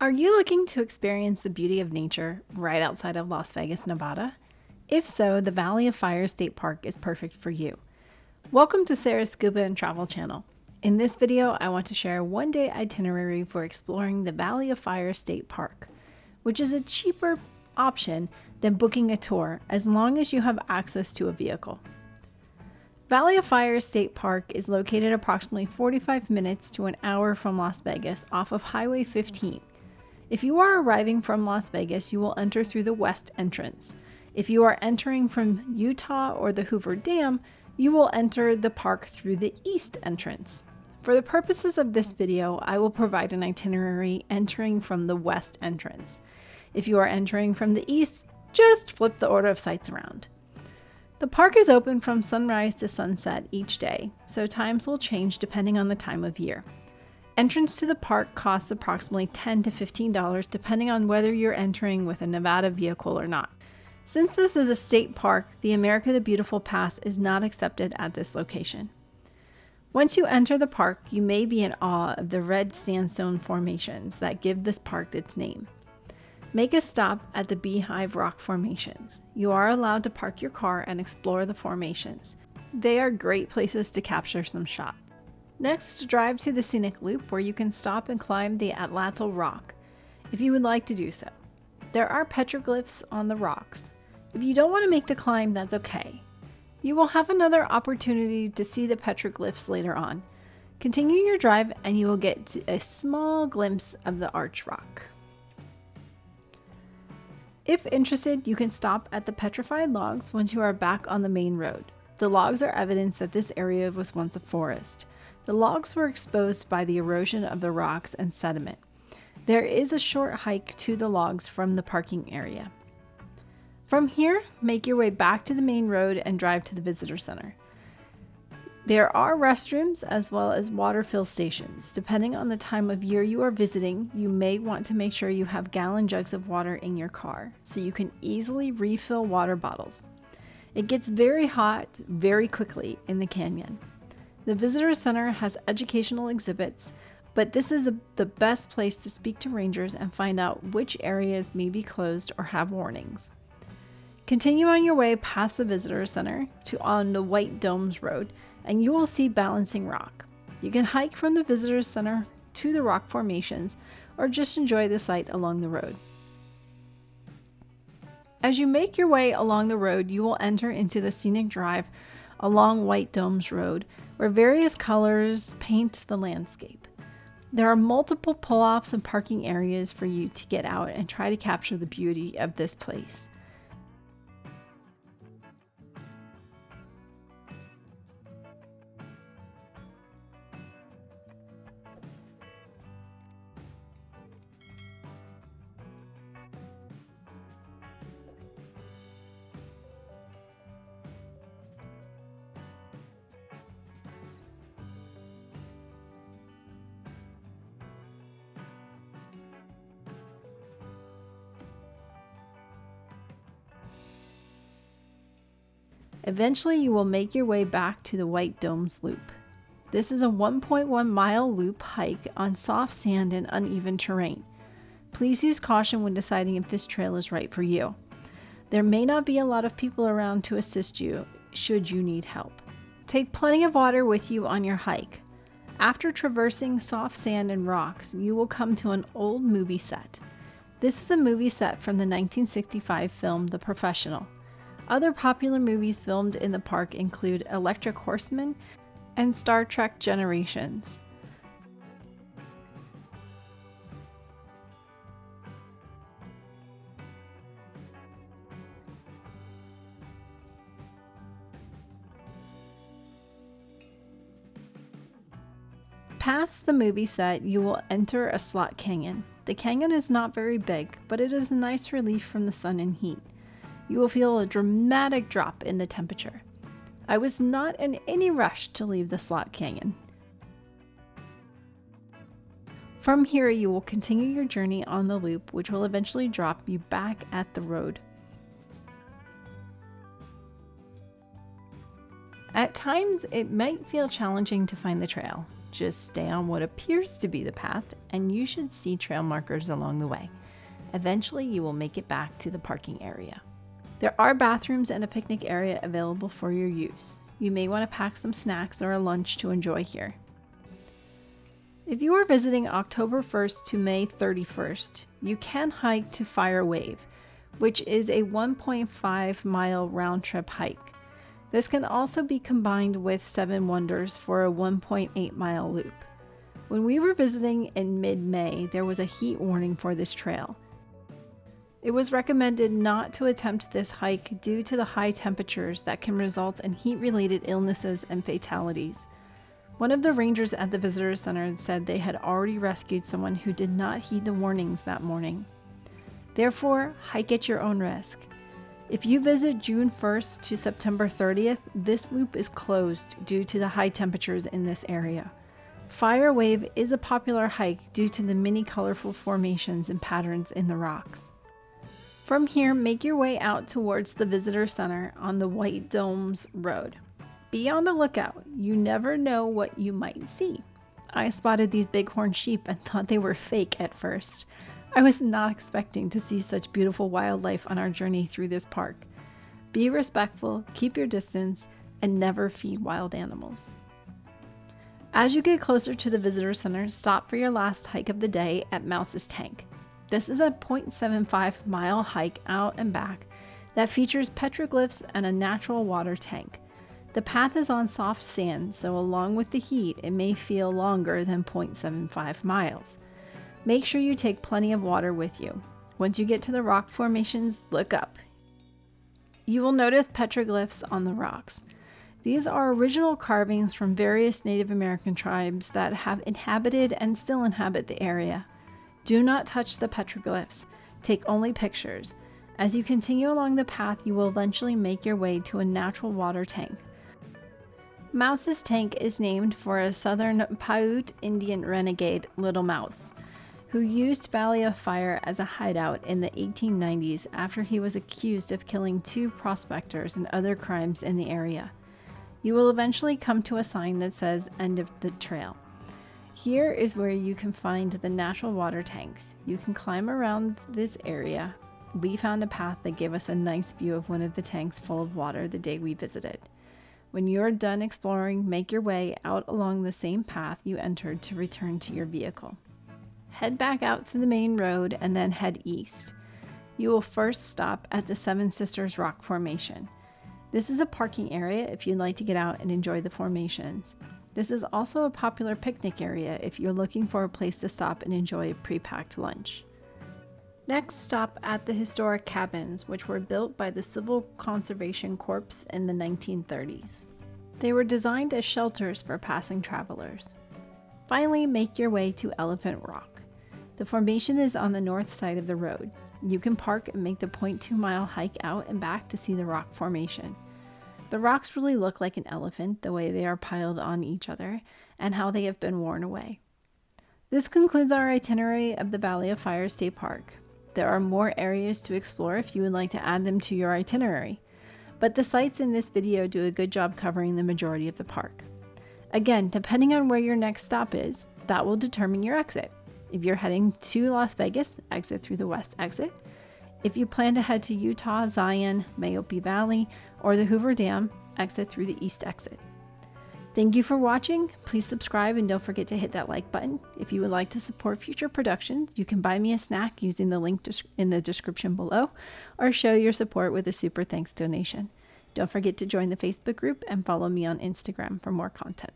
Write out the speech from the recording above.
Are you looking to experience the beauty of nature right outside of Las Vegas, Nevada? If so, the Valley of Fire State Park is perfect for you. Welcome to Sarah's Scuba and Travel channel. In this video, I want to share a one-day itinerary for exploring the Valley of Fire State Park, which is a cheaper option than booking a tour as long as you have access to a vehicle. Valley of Fire State Park is located approximately 45 minutes to an hour from Las Vegas off of Highway 15. If you are arriving from Las Vegas, you will enter through the west entrance. If you are entering from Utah or the Hoover Dam, you will enter the park through the east entrance. For the purposes of this video, I will provide an itinerary entering from the west entrance. If you are entering from the east, just flip the order of sites around. The park is open from sunrise to sunset each day, so times will change depending on the time of year. Entrance to the park costs approximately $10 to $15 depending on whether you're entering with a Nevada vehicle or not. Since this is a state park, the America the Beautiful Pass is not accepted at this location. Once you enter the park, you may be in awe of the red sandstone formations that give this park its name. Make a stop at the Beehive Rock formations. You are allowed to park your car and explore the formations. They are great places to capture some shots. Next, drive to the scenic loop where you can stop and climb the Atlatl Rock, if you would like to do so. There are petroglyphs on the rocks. If you don't want to make the climb, that's okay. You will have another opportunity to see the petroglyphs later on. Continue your drive and you will get a small glimpse of the arch rock. If interested, you can stop at the petrified logs once you are back on the main road. The logs are evidence that this area was once a forest. The logs were exposed by the erosion of the rocks and sediment. There is a short hike to the logs from the parking area. From here, make your way back to the main road and drive to the visitor center. There are restrooms as well as water fill stations. Depending on the time of year you are visiting, you may want to make sure you have gallon jugs of water in your car so you can easily refill water bottles. It gets very hot very quickly in the canyon. The visitor center has educational exhibits, but this is the best place to speak to rangers and find out which areas may be closed or have warnings. Continue on your way past the visitor center on the White Domes Road, and you will see Balancing Rock. You can hike from the visitor center to the rock formations or just enjoy the sight along the road. As you make your way along the road, you will enter into the scenic drive along White Domes Road, where various colors paint the landscape. There are multiple pull-offs and parking areas for you to get out and try to capture the beauty of this place. Eventually, you will make your way back to the White Domes Loop. This is a 1.1 mile loop hike on soft sand and uneven terrain. Please use caution when deciding if this trail is right for you. There may not be a lot of people around to assist you should you need help. Take plenty of water with you on your hike. After traversing soft sand and rocks, you will come to an old movie set. This is a movie set from the 1965 film The Professional. Other popular movies filmed in the park include Electric Horseman and Star Trek Generations. Past the movie set, you will enter a slot canyon. The canyon is not very big, but it is a nice relief from the sun and heat. You will feel a dramatic drop in the temperature. I was not in any rush to leave the slot canyon. From here, you will continue your journey on the loop, which will eventually drop you back at the road. At times, it might feel challenging to find the trail. Just stay on what appears to be the path, and you should see trail markers along the way. Eventually, you will make it back to the parking area. There are bathrooms and a picnic area available for your use. You may want to pack some snacks or a lunch to enjoy here. If you are visiting October 1st to May 31st, you can hike to Firewave, which is a 1.5-mile round-trip hike. This can also be combined with Seven Wonders for a 1.8-mile loop. When we were visiting in mid-May, there was a heat warning for this trail. It was recommended not to attempt this hike due to the high temperatures that can result in heat-related illnesses and fatalities. One of the rangers at the visitor center said they had already rescued someone who did not heed the warnings that morning. Therefore, hike at your own risk. If you visit June 1st to September 30th, this loop is closed due to the high temperatures in this area. Firewave is a popular hike due to the many colorful formations and patterns in the rocks. From here, make your way out towards the visitor center on the White Domes Road. Be on the lookout. You never know what you might see. I spotted these bighorn sheep and thought they were fake at first. I was not expecting to see such beautiful wildlife on our journey through this park. Be respectful, keep your distance, and never feed wild animals. As you get closer to the visitor center, stop for your last hike of the day at Mouse's Tank. This is a 0.75-mile hike out and back that features petroglyphs and a natural water tank. The path is on soft sand, so along with the heat, it may feel longer than 0.75 miles. Make sure you take plenty of water with you. Once you get to the rock formations, look up. You will notice petroglyphs on the rocks. These are original carvings from various Native American tribes that have inhabited and still inhabit the area. Do not touch the petroglyphs. Take only pictures. As you continue along the path, you will eventually make your way to a natural water tank. Mouse's Tank is named for a southern Paiute Indian renegade, Little Mouse, who used Valley of Fire as a hideout in the 1890s after he was accused of killing 2 prospectors and other crimes in the area. You will eventually come to a sign that says "End of the Trail." Here is where you can find the natural water tanks. You can climb around this area. We found a path that gave us a nice view of one of the tanks full of water the day we visited. When you are done exploring, make your way out along the same path you entered to return to your vehicle. Head back out to the main road and then head east. You will first stop at the Seven Sisters Rock Formation. This is a parking area if you'd like to get out and enjoy the formations. This is also a popular picnic area if you're looking for a place to stop and enjoy a pre-packed lunch. Next, stop at the historic cabins, which were built by the Civil Conservation Corps in the 1930s. They were designed as shelters for passing travelers. Finally, make your way to Elephant Rock. The formation is on the north side of the road. You can park and make the 0.2-mile hike out and back to see the rock formation. The rocks really look like an elephant, the way they are piled on each other, and how they have been worn away. This concludes our itinerary of the Valley of Fire State Park. There are more areas to explore if you would like to add them to your itinerary, but the sites in this video do a good job covering the majority of the park. Again, depending on where your next stop is, that will determine your exit. If you're heading to Las Vegas, exit through the west exit. If you plan to head to Utah, Zion, Mahope Valley, or the Hoover Dam, exit through the east exit. Thank you for watching. Please subscribe and don't forget to hit that like button. If you would like to support future productions, you can buy me a snack using the link in the description below, or show your support with a super thanks donation. Don't forget to join the Facebook group and follow me on Instagram for more content.